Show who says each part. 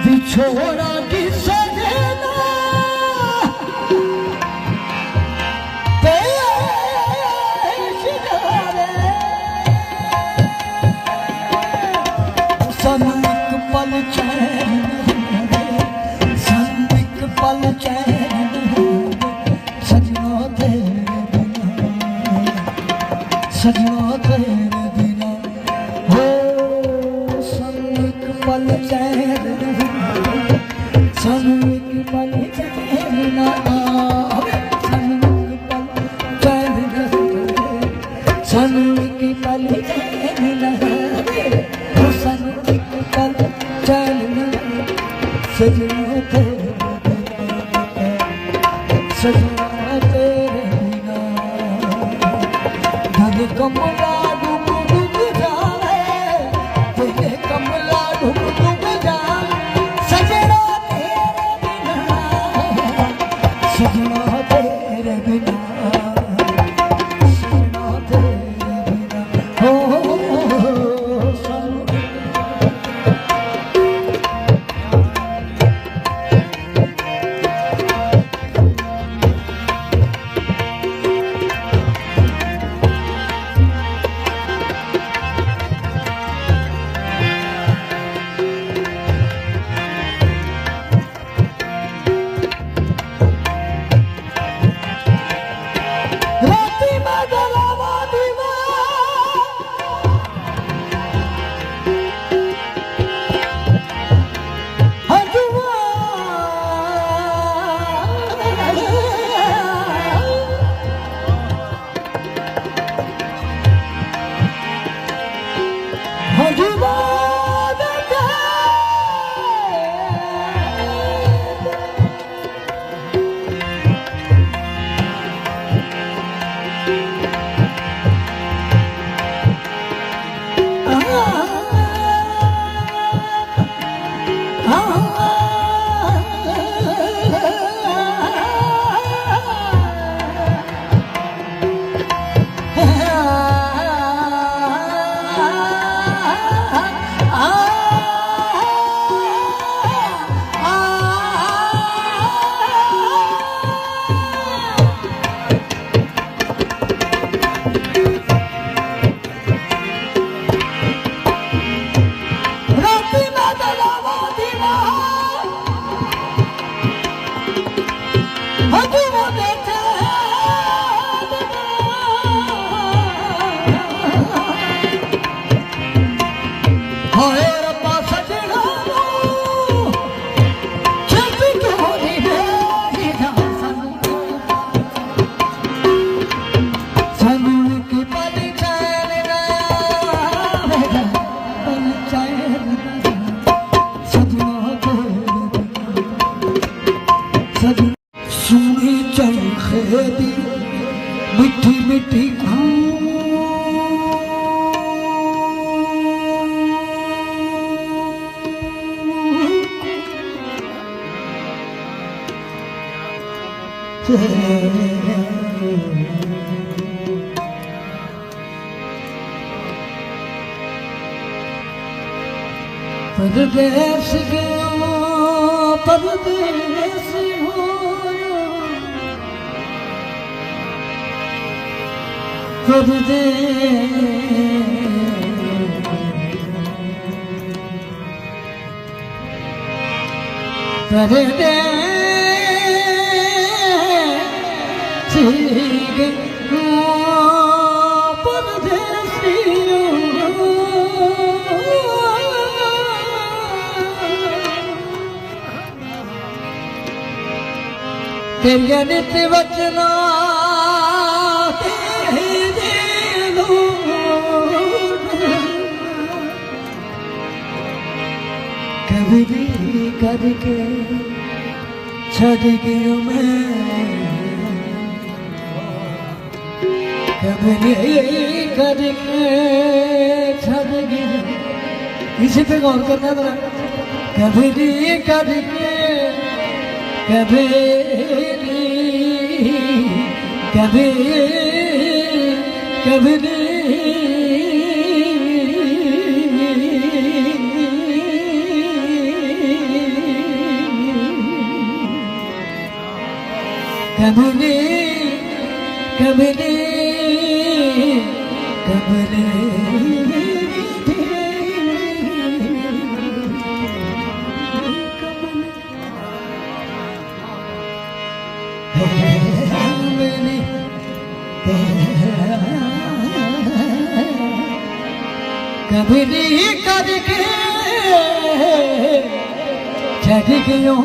Speaker 1: बिछोड़ा की सजना पेश जावे सनक पल चैन सनक पल चैन सजना तेरे बिना सजना तेरे बिना हो सनक पल चैन सनक पल चैन ना सनक पल चैन सनक पल चैन ना सनक पल चैन सजना तेरे सजना तेरे बिना धन कमला डूब डूब जावे तेरे कमला डूब डूब जावे सजना तेरे बिना सजना तेरे बिना सजना तेरे बिना हो सुनी चरखे दी मिठी मिठी परदेस गयो परदेस होयो तेरिया नित वचना कभी करके छड़ गया मैं कभी करके छड़ गया इसी पे गौर करना था कभी करके कभी कभी कभी कबले कबले कबले कबले करके चढ़ गयो